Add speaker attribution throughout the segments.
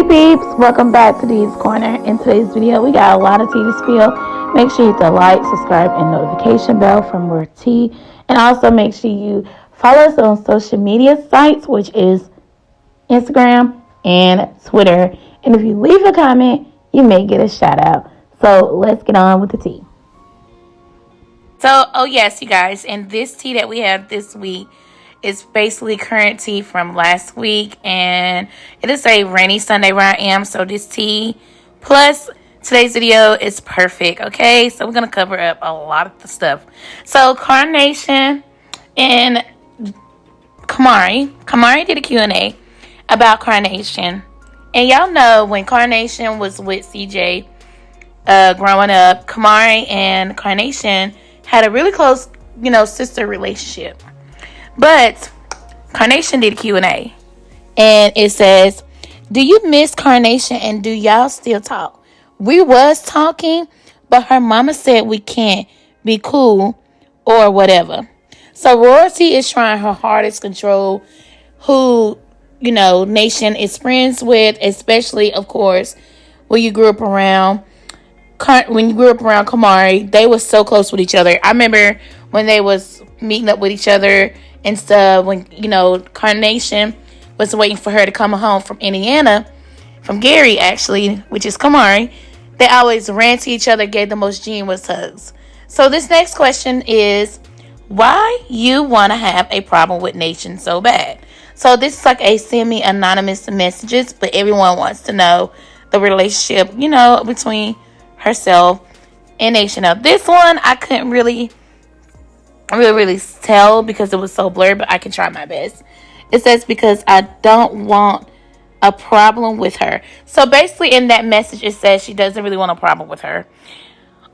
Speaker 1: Hey peeps, welcome back to Dee's Corner. In today's video, we got a lot of tea to spill. Make sure you hit the like, subscribe, and notification bell for more tea. And also make sure you follow us on social media sites, which is Instagram and Twitter. And if you leave a comment, you may get a shout out. So let's get on with the tea.
Speaker 2: So, yes, you guys, and this tea that we have this week is basically current tea from last week, and it is a rainy Sunday where I am, so this tea plus today's video is perfect, okay? So we're going to cover up a lot of the stuff. So, Carnation and Kamari did a Q&A about Carnation, and y'all know when Carnation was with CJ growing up, Kamari and Carnation had a really close, sister relationship. But Carnation did a Q&A, and it says, do you miss Carnation and do y'all still talk? We was talking, but her mama said we can't be cool or whatever. So Royalty is trying her hardest to control who, Nation is friends with, especially, of course, when you grew up around Kamari. They were so close with each other. I remember when they was meeting up with each other and stuff, when, Carnation was waiting for her to come home from Indiana, from Gary, actually, which is Kamari. They always ran to each other, gave the most genuine hugs. So this next question is, why you want to have a problem with Nation so bad? So this is like a semi-anonymous messages, but everyone wants to know the relationship, between herself and Nation. Now, this one, I couldn't really tell because it was so blurred, but I can try my best. It says, because I don't want a problem with her. So basically in that message, it says she doesn't really want a problem with her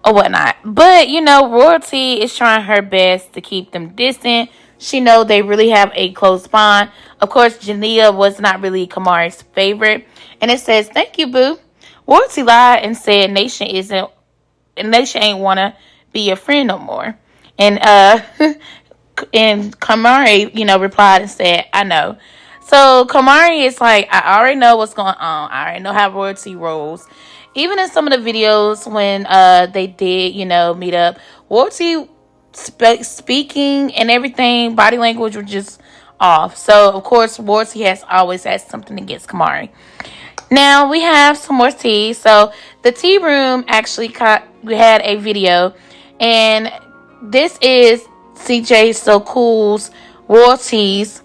Speaker 2: or whatnot. But, Royalty is trying her best to keep them distant. She know they really have a close bond. Of course, Reginea was not really Kamari's favorite. And it says, thank you, boo. Royalty lied and said Nation ain't want to be your friend no more. And and Kamari, replied and said, I know. So Kamari is like, I already know what's going on. I already know how Royalty rolls. Even in some of the videos when they did, meet up, Royalty speaking and everything, body language was just off. So, of course, Royalty has always had something against Kamari. Now, we have some more tea. So, the tea room actually we had a video. And this is CJ So Cool's Royalty's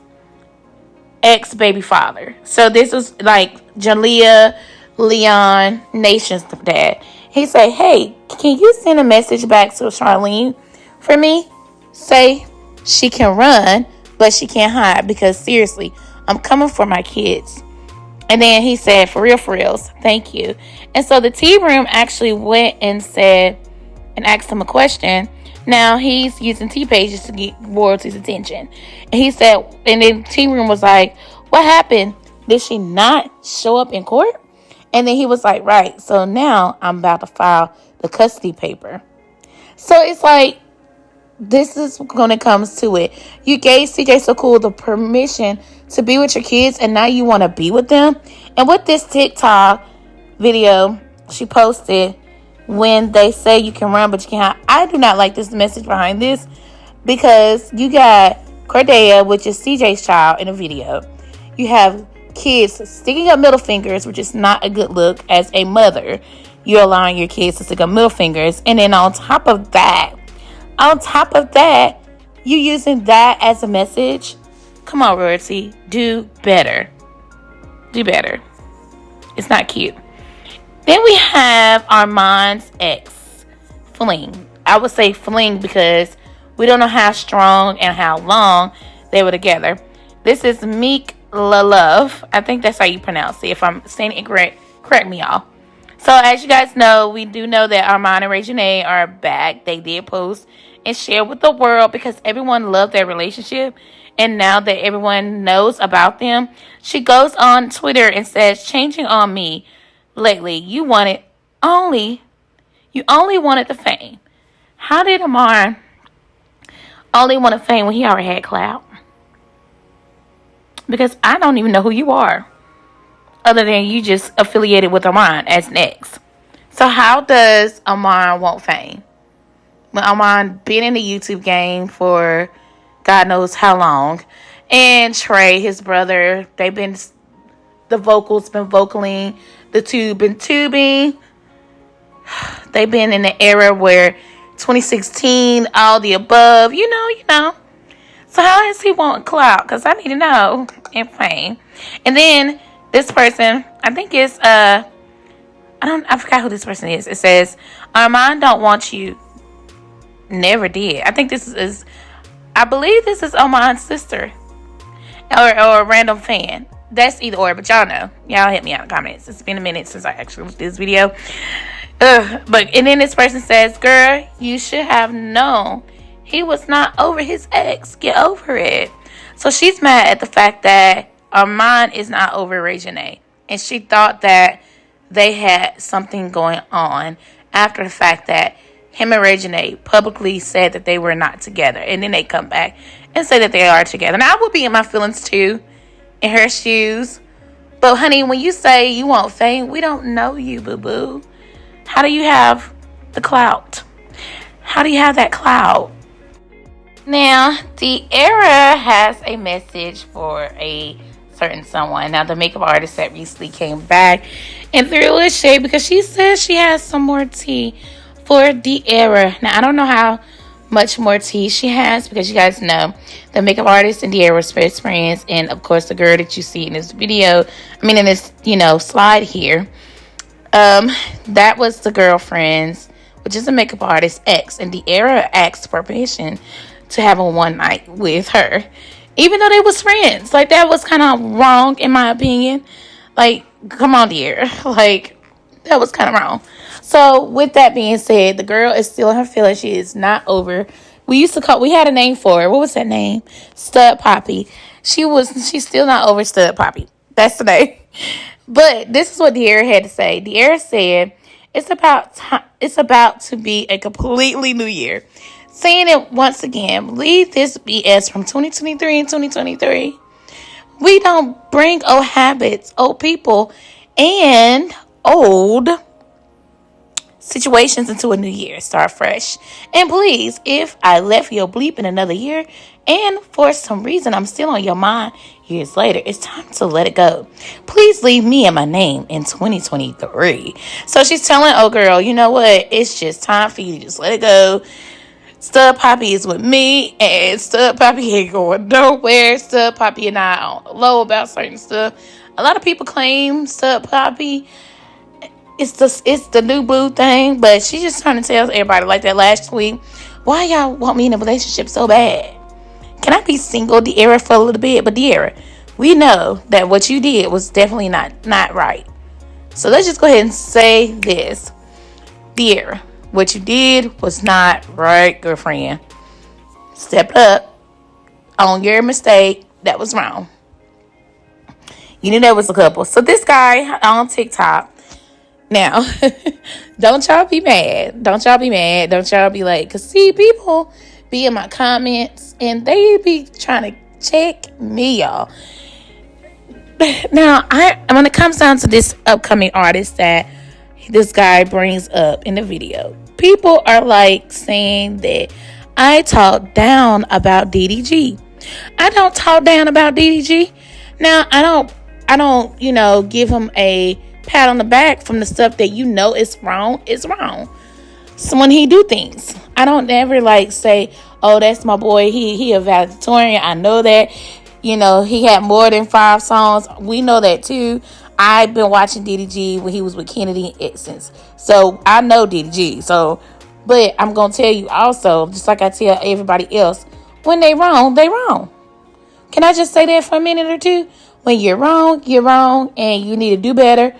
Speaker 2: ex-baby father. So, this is like Jalea Leon Nation's dad. He said, hey, can you send a message back to Charlene for me? Say she can run, but she can't hide, because seriously, I'm coming for my kids. And then he said, for reals, thank you. And so the tea room actually went and said and asked him a question. Now he's using tea pages to get Royalty's attention. And he said, and then the tea room was like, what happened? Did she not show up in court? And then he was like, right. So now I'm about to file the custody paper. So it's like, this is when it comes to it. You gave CJ So Cool the permission to be with your kids, and now you want to be with them. And with this TikTok video she posted, when they say you can run but you can't, I do not like this message behind this, because you got Cordea, which is CJ's child, in a video. You have kids sticking up middle fingers, which is not a good look as a mother. You're allowing your kids to stick up middle fingers, and then on top of that, you using that as a message. Come on, Royalty. Do better. It's not cute. Then we have Armon's ex, Fling. I would say Fling because we don't know how strong and how long they were together. This is Meek Love. I think that's how you pronounce it. If I'm saying it incorrect, correct me, y'all. So as you guys know, we do know that Armon and Reginea are back. They did post and share with the world because everyone loved their relationship. And now that everyone knows about them, she goes on Twitter and says, changing on me lately. You only wanted the fame. How did Armon only want the fame when he already had clout? Because I don't even know who you are. other than you just affiliated with Armon as an ex. So how does Armon want fame? When Armon been in the YouTube game for God knows how long, and Trey, his brother, the vocals been vocaling, the tube been tubing. They've been in the era where 2016, all the above, you know. So how does he want clout? Because I need to know, and fame. And then this person, I think it's I forgot who this person is. It says, Armon don't want you. Never did. I think I believe this is Armon's sister. Or a random fan. That's either or, but y'all know. Y'all hit me out in the comments. It's been a minute since I actually looked at this video. And then this person says, girl, you should have known he was not over his ex. Get over it. So she's mad at the fact that Armon is not over Reginea. And she thought that they had something going on after the fact that him and Reginea publicly said that they were not together. And then they come back and say that they are together. Now, I would be in my feelings too, in her shoes. But honey, when you say you want fame, we don't know you, boo-boo. How do you have the clout? How do you have that clout? Now, the era has a message for a certain someone. Now, the makeup artist that recently came back and threw a shade because she says she has some more tea for the era. Now, I don't know how much more tea she has because you guys know the makeup artist and the era were best friends. And, of course, the girl that you see in this video, in this, slide here, that was the girlfriend's, which is a makeup artist, ex. And the era asked permission to have a one night with her, even though they was friends. Like, that was kind of wrong in my opinion. Like, come on, dear. Like, that was kind of wrong. So with that being said, the girl is still in her feelings. She is not over. We had a name for her. What was that name? Stud Poppy. She's still not over Stud Poppy. That's the name. But this is what De'Ara had to say. De'Ara said, it's about to be a completely new year. Saying it once again, leave this BS from 2023 and 2023. We don't bring old habits, old people, and old situations into a new year. Start fresh. And please, if I left your bleep in another year and for some reason I'm still on your mind years later, it's time to let it go. Please leave me and my name in 2023. So she's telling, oh girl, you know what? It's just time for you to just let it go. Stud Poppy is with me, and Stud Poppy ain't going nowhere. Stud Poppy and I on the low about certain stuff. A lot of people claim Stud Poppy it's the new boo thing, but she's just trying to tell everybody, like that last tweet, why y'all want me in a relationship so bad? Can I be single, De'Ara, for a little bit? But De'Ara, we know that what you did was definitely not right. So let's just go ahead and say this. De'Ara, what you did was not right, girlfriend. Step up on your mistake. That was wrong. You knew that was a couple. So this guy on TikTok, now, don't y'all be mad. Don't y'all be like, because see, people be in my comments and they be trying to check me, y'all. Now, when it comes down to this upcoming artist that this guy brings up in the video, people are like saying that I talk down about DDG. I don't talk down about DDG. Now, I don't, give him a pat on the back from the stuff that is wrong. It's wrong. So when he do things, I don't ever say, oh, that's my boy. He a valedictorian. I know that. He had more than 5 songs. We know that too. I've been watching DDG when he was with Kennedy and Essence. So I know DDG. So, but I'm going to tell you also, just like I tell everybody else, when they wrong, they wrong. Can I just say that for a minute or two? When you're wrong, and you need to do better.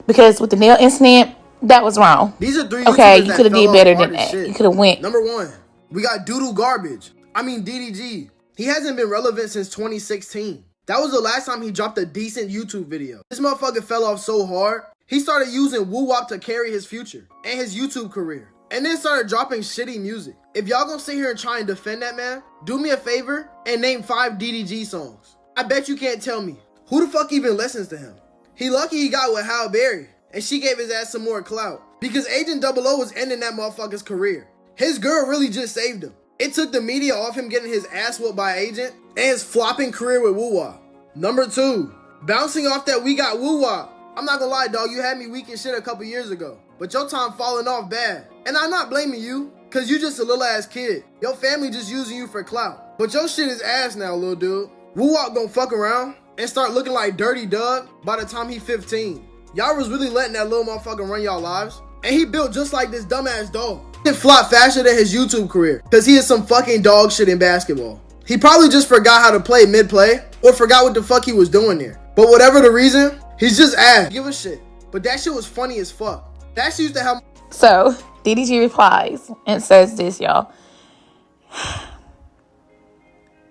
Speaker 2: Because with the nail incident, that was wrong.
Speaker 3: These are 3
Speaker 2: okay,
Speaker 3: YouTubers
Speaker 2: you could have did better than that.
Speaker 3: shit.
Speaker 2: You could have went.
Speaker 3: Number 1, we got Doodle Garbage. DDG. He hasn't been relevant since 2016. That was the last time he dropped a decent YouTube video. This motherfucker fell off so hard, he started using woo-wop to carry his future and his YouTube career. And then started dropping shitty music. If y'all gonna sit here and try and defend that man, do me a favor and name 5 DDG songs. I bet you can't tell me. Who the fuck even listens to him? He lucky he got with Halle Berry, and she gave his ass some more clout. Because Agent 00 was ending that motherfucker's career. His girl really just saved him. It took the media off him getting his ass whooped by Agent and his flopping career with Woo Wop. Number 2, bouncing off that we got Woo Wop. I'm not gonna lie, dog, you had me weak and shit a couple years ago. But your time falling off bad. And I'm not blaming you, cause you just a little ass kid. Your family just using you for clout. But your shit is ass now, little dude. Woo Wop gonna fuck around and start looking like Dirty Doug by the time he 15. Y'all was really letting that little motherfucker run y'all lives. And he built just like this dumbass dog. He flopped faster than his YouTube career, cause he is some fucking dog shit in basketball. He probably just forgot how to play mid-play, or forgot what the fuck he was doing there. But whatever the reason, he's just ass. Give a shit. But that shit was funny as fuck. That shit used to have...
Speaker 2: So, DDG replies and says this, y'all.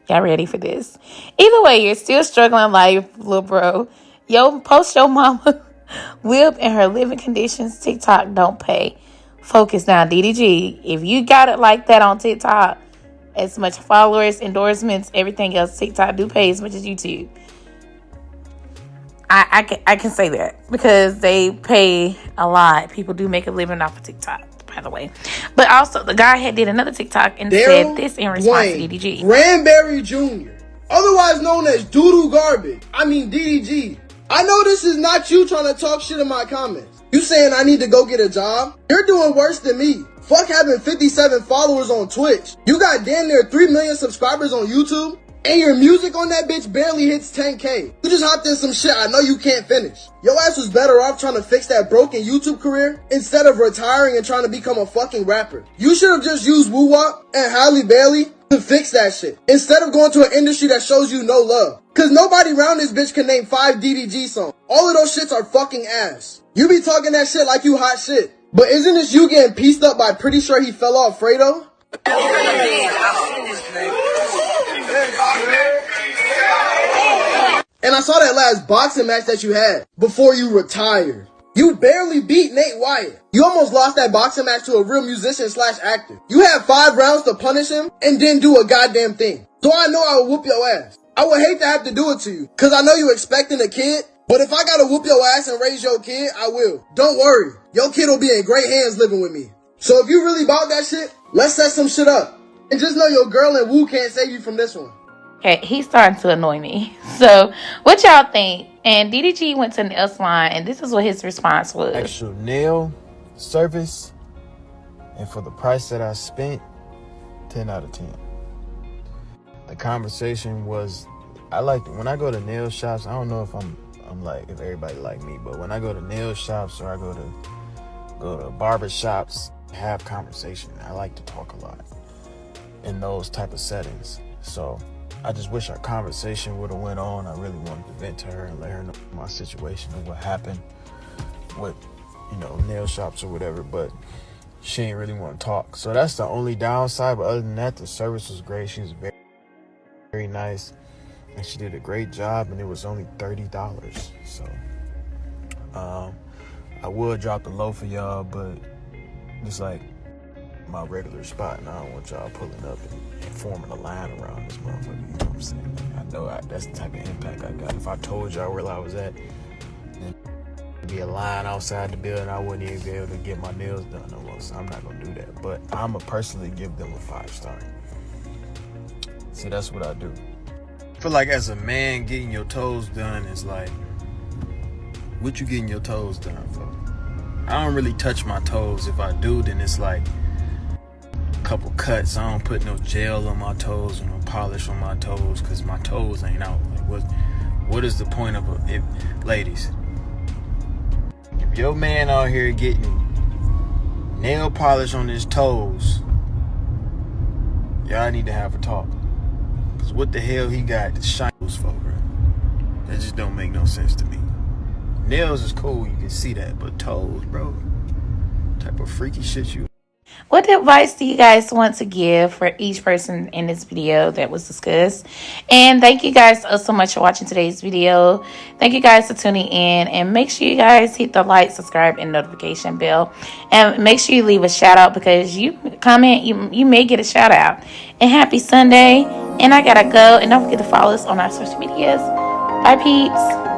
Speaker 2: Y'all ready for this? Either way, you're still struggling in life, little bro. Yo, post your mama whip and her living conditions. TikTok don't pay. Focus now, DDG. If you got it like that on TikTok, as much followers, endorsements, everything else, TikTok do pay as much as YouTube. I can say that because they pay a lot. People do make a living off of TikTok, by the way. But also, the guy had did another TikTok and said this in response to DDG.
Speaker 3: Granberry Jr., otherwise known as Doodoo Garbage. I mean DDG. I know this is not you trying to talk shit in my comments. You saying I need to go get a job? You're doing worse than me. Fuck having 57 followers on Twitch. You got damn near 3 million subscribers on YouTube, and your music on that bitch barely hits 10K. You just hopped in some shit I know you can't finish. Your ass was better off trying to fix that broken YouTube career instead of retiring and trying to become a fucking rapper. You should have just used Woo Wop and Halle Berry to fix that shit, instead of going to an industry that shows you no love. Cause nobody around this bitch can name 5 DDG songs. All of those shits are fucking ass. You be talking that shit like you hot shit. But isn't this you getting pieced up by Pretty Sure He Fell Off Fredo? And I saw that last boxing match that you had before you retired. You barely beat Nate Wyatt. You almost lost that boxing match to a real musician / actor. You had 5 rounds to punish him and didn't do a goddamn thing. So I know I would whoop your ass. I would hate to have to do it to you, cause I know you expecting a kid, but if I gotta whoop your ass and raise your kid, I will. Don't worry, your kid will be in great hands living with me. So if you really about that shit, let's set some shit up. And just know your girl and Woo can't save you from this one.
Speaker 2: Okay, he's starting to annoy me. So, what y'all think? And DDG went to the nail salon, and this is what his response was.
Speaker 4: Extra nail service, and for the price that I spent, 10 out of 10. The conversation was, I like when I go to nail shops. I don't know if I'm like, if everybody like me, but when I go to nail shops or I go to barber shops, have conversation. I like to talk a lot in those type of settings. So I just wish our conversation would have went on. I really wanted to vent to her and let her know my situation and what happened with, nail shops or whatever, but she ain't really want to talk. So that's the only downside. But other than that, the service was great. She was very, very nice, and she did a great job, and it was only $30. So I would drop the low for y'all, but it's like my regular spot, and I don't want y'all pulling up and forming a line around this motherfucker. You know what I'm saying? Like, I know that's the type of impact I got. If I told y'all where I was at, then there'd be a line outside the building. I wouldn't even be able to get my nails done no more. So I'm not gonna do that. But I'ma personally give them a 5-star. See, that's what I do. I feel like as a man, getting your toes done is like, what you getting your toes done for? I don't really touch my toes. If I do, then it's like a couple cuts. I don't put no gel on my toes or no polish on my toes because my toes ain't out. Like, what is the point of it? Ladies, if your man out here getting nail polish on his toes, y'all need to have a talk. Because what the hell he got shines for, bro? That just don't make no sense to me. Nails is cool, you can see that, but toes, bro, what type of freaky shit you.
Speaker 2: What advice do you guys want to give for each person in this video that was discussed? And thank you guys so much for watching today's video. Thank you guys for tuning in, and make sure you guys hit the like, subscribe, and notification bell, and make sure you leave a shout out, because you comment, you may get a shout out. And happy Sunday, and I gotta go, and don't forget to follow us on our social medias. Bye peeps.